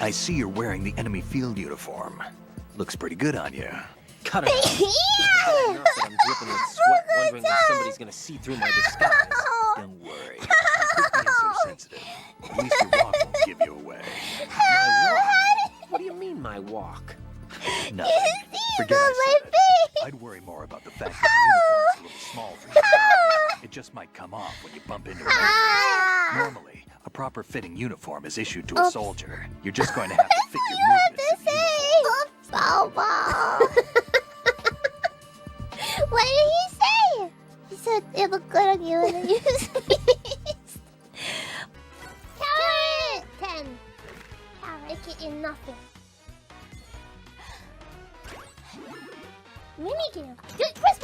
I see you're wearing the enemy field uniform. Looks pretty good on you. Cut it out. Bad enough that I'm dripping with sweat, wondering when somebody's gonna see through my disguise. Don't worry. Quit being so sensitive. At least your walk won't give you away. My walk? What do you mean, my walk? Nothing. Forget I said it. I'd worry more about the fact that the uniform's a little small for you. It just might come off when you bump into it. Normally, a proper fitting uniform is issued to a soldier. You're just going to have to fit your movements in the uniform. What did he say? He said it looked good on you and then you sneezed. Carrot! 10. Carrot in nothing. Mini game. Press.